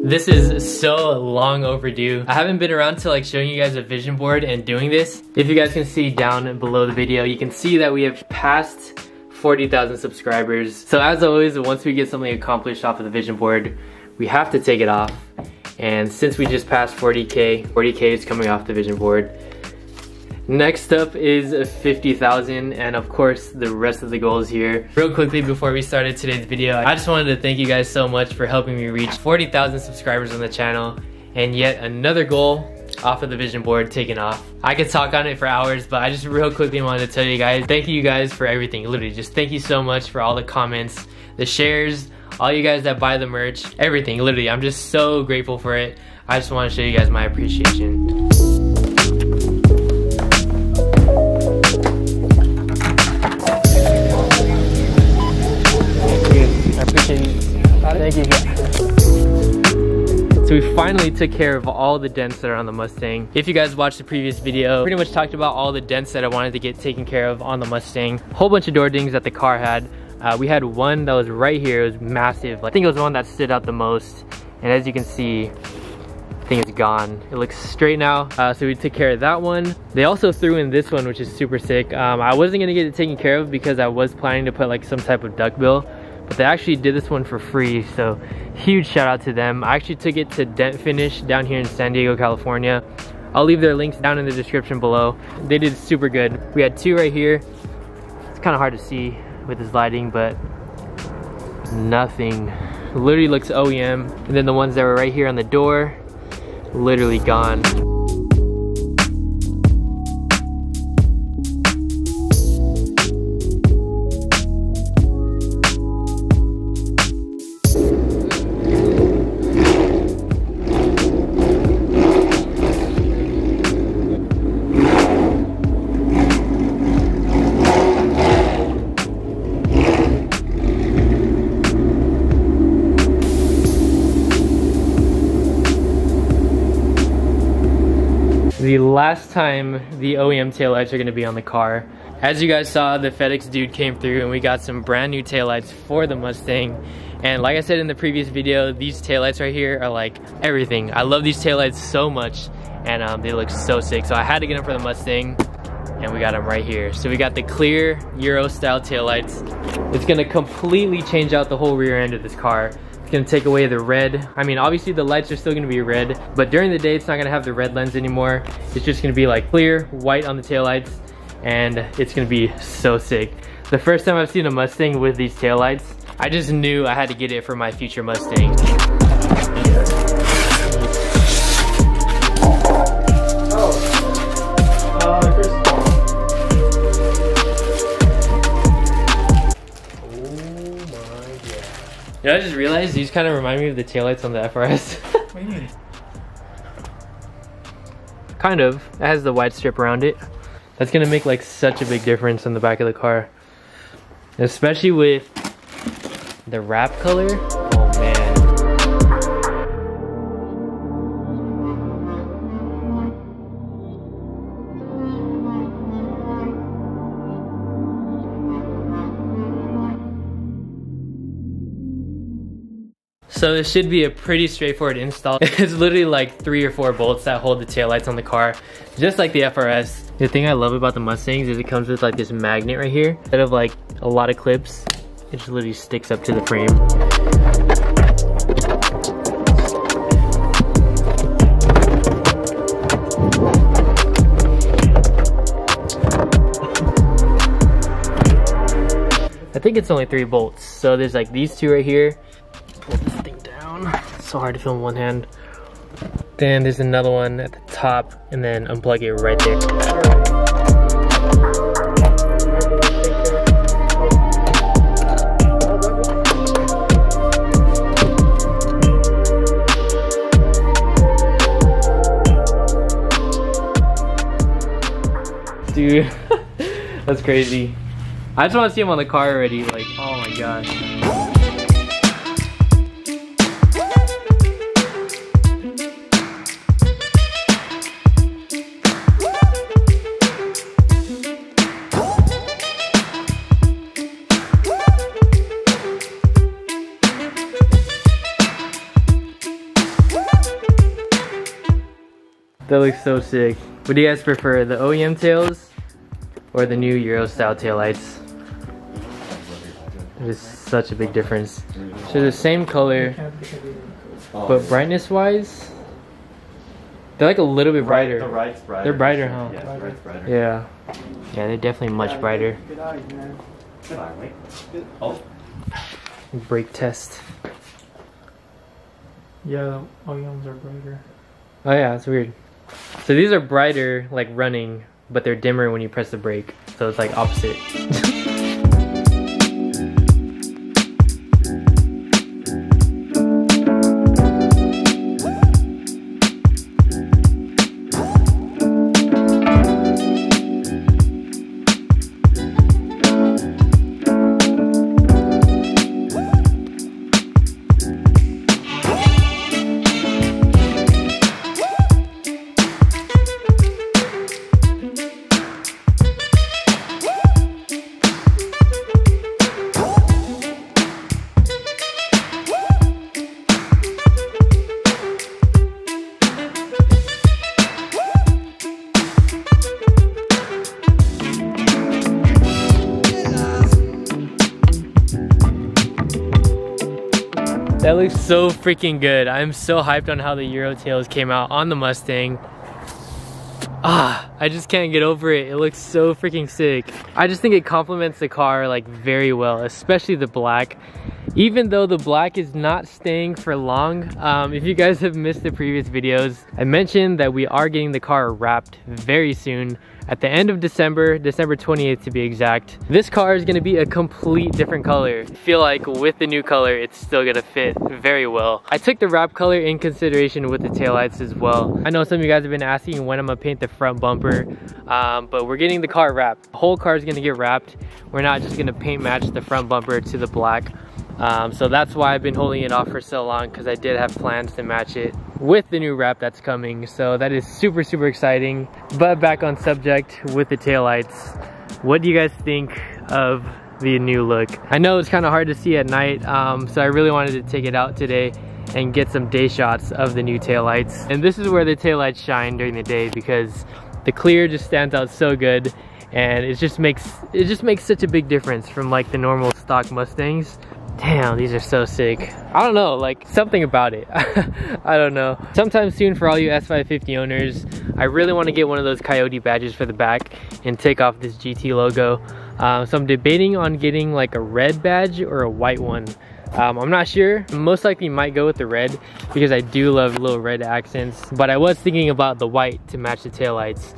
This is so long overdue. I haven't been around to like showing you guys a vision board and doing this. If you guys can see down below the video, you can see that we have passed 40,000 subscribers. So as always, once we get something accomplished off of the vision board, we have to take it off. And since we just passed 40K is coming off the vision board. Next up is 50,000, and of course the rest of the goals here. Real quickly before we started today's video, I just wanted to thank you guys so much for helping me reach 40,000 subscribers on the channel, and yet another goal off of the vision board taken off. I could talk on it for hours, but I just real quickly wanted to tell you guys, thank you guys for everything. Literally, just thank you so much for all the comments, the shares, all you guys that buy the merch, everything. Literally, I'm just so grateful for it. I just want to show you guys my appreciation. Thank you. So we finally took care of all the dents that are on the Mustang. If you guys watched the previous video, pretty much talked about all the dents that I wanted to get taken care of on the Mustang. Whole bunch of door dings that the car had. We had one that was right here. It was massive. I think it was the one that stood out the most. And as you can see, I think it's gone. It looks straight now. So we took care of that one. They also threw in this one, which is super sick. I wasn't gonna get it taken care of because I was planning to put like some type of duckbill. But they actually did this one for free, so huge shout out to them. I actually took it to Dent Finish down here in San Diego, California. I'll leave their links down in the description below. They did super good. We had two right here. It's kind of hard to see with this lighting, but nothing. It literally looks OEM. And then the ones that were right here on the door, literally gone. The last time the OEM taillights are going to be on the car. As you guys saw, the FedEx dude came through and we got some brand new taillights for the Mustang. And like I said in the previous video, these taillights right here are like everything. I love these taillights so much, and they look so sick. So I had to get them for the Mustang, and we got them right here. So we got the clear Euro style taillights. It's going to completely change out the whole rear end of this car. It's gonna take away the red. I mean, obviously the lights are still gonna be red, but during the day it's not gonna have the red lens anymore. It's just gonna be like clear white on the taillights, and it's gonna be so sick. The first time I've seen a Mustang with these taillights, I just knew I had to get it for my future Mustang. You know, I just realized these kind of remind me of the taillights on the FRS. What do you mean? Kind of. It has the white strip around it. That's gonna make like such a big difference on the back of the car. Especially with the wrap color. Oh man. So this should be a pretty straightforward install. It's literally like 3 or 4 bolts that hold the taillights on the car, just like the FRS. The thing I love about the Mustangs is it comes with like this magnet right here. Instead of like a lot of clips, it just literally sticks up to the frame. I think it's only 3 bolts. So there's like these 2 right here. Pull this thing down. It's so hard to film one hand. Then there's another one at the top, and then unplug it right there. Dude, that's crazy. I just want to see him on the car already. Like, oh my gosh. That looks so sick. What do you guys prefer, the OEM tails or the new Euro style taillights? There's such a big difference. So the same color, but brightness wise, they're like a little bit brighter. The right's brighter. They're brighter, huh? Yeah, the right's brighter. Yeah. Yeah, they're definitely much brighter. Oh. Brake test. Yeah, the OEMs are brighter. Oh yeah, that's weird. So these are brighter, like running, but they're dimmer when you press the brake. So it's like opposite. That looks so freaking good. I'm so hyped on how the Euro tails came out on the Mustang. I just can't get over it. It looks so freaking sick. I just think it complements the car like very well, especially the black. Even though the black is not staying for long. If you guys have missed the previous videos, I mentioned that we are getting the car wrapped very soon. At the end of December 28th to be exact. This car is gonna be a complete different color. I feel like with the new color, it's still gonna fit very well. I took the wrap color in consideration with the taillights as well. I know some of you guys have been asking when I'm gonna paint the front bumper, but we're getting the car wrapped. The whole car is gonna get wrapped. We're not just gonna paint match the front bumper to the black. So that's why I've been holding it off for so long, because I did have plans to match it with the new wrap that's coming. So that is super, super exciting. But back on subject with the taillights, what do you guys think of the new look? I know it's kind of hard to see at night, so I really wanted to take it out today and get some day shots of the new taillights. And this is where the taillights shine during the day, because the clear just stands out so good, and it just makes such a big difference from like the normal stock Mustangs. Damn, these are so sick. I don't know, like something about it. I don't know. Sometime soon for all you S550 owners, I really want to get one of those Coyote badges for the back and take off this GT logo. So I'm debating on getting like a red badge or a white one. I'm not sure. Most likely might go with the red because I do love little red accents, but I was thinking about the white to match the taillights.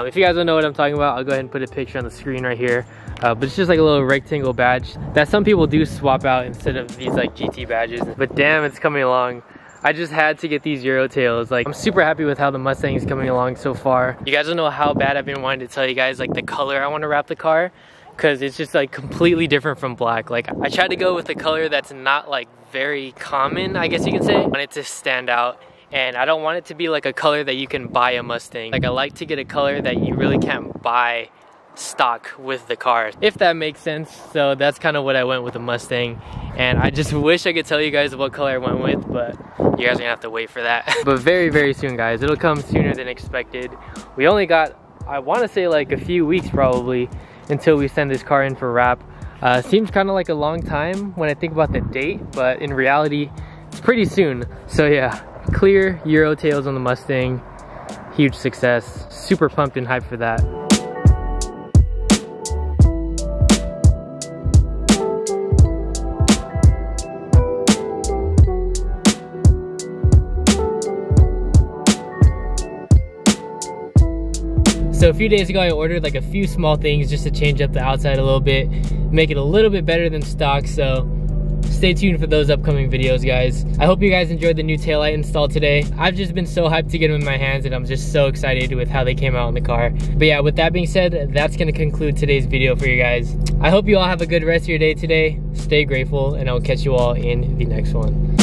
If you guys don't know what I'm talking about, I'll go ahead and put a picture on the screen right here. But it's just like a little rectangle badge that some people do swap out instead of these like GT badges. But damn, it's coming along. I just had to get these Euro tails. Like, I'm super happy with how the Mustang is coming along so far. You guys don't know how bad I've been wanting to tell you guys like the color I want to wrap the car, because it's just like completely different from black. Like, I tried to go with a color that's not like very common, I guess you can say. I want it to stand out, and I don't want it to be like a color that you can buy a Mustang. Like, I like to get a color that you really can't buy stock with the car, if that makes sense. So that's kind of what I went with the Mustang, and I just wish I could tell you guys what color I went with, but you guys are gonna have to wait for that. But very, very soon, guys. It'll come sooner than expected. We only got, I want to say like a few weeks probably until we send this car in for wrap. Seems kind of like a long time when I think about the date, but in reality it's pretty soon. So yeah, clear Euro tails on the Mustang, huge success. Super pumped and hyped for that. So a few days ago I ordered like a few small things just to change up the outside a little bit, make it a little bit better than stock, so stay tuned for those upcoming videos, guys. I hope you guys enjoyed the new taillight install today. I've just been so hyped to get them in my hands, and I'm just so excited with how they came out on the car. But yeah, with that being said, that's gonna conclude today's video for you guys. I hope you all have a good rest of your day today. Stay grateful, and I'll catch you all in the next one.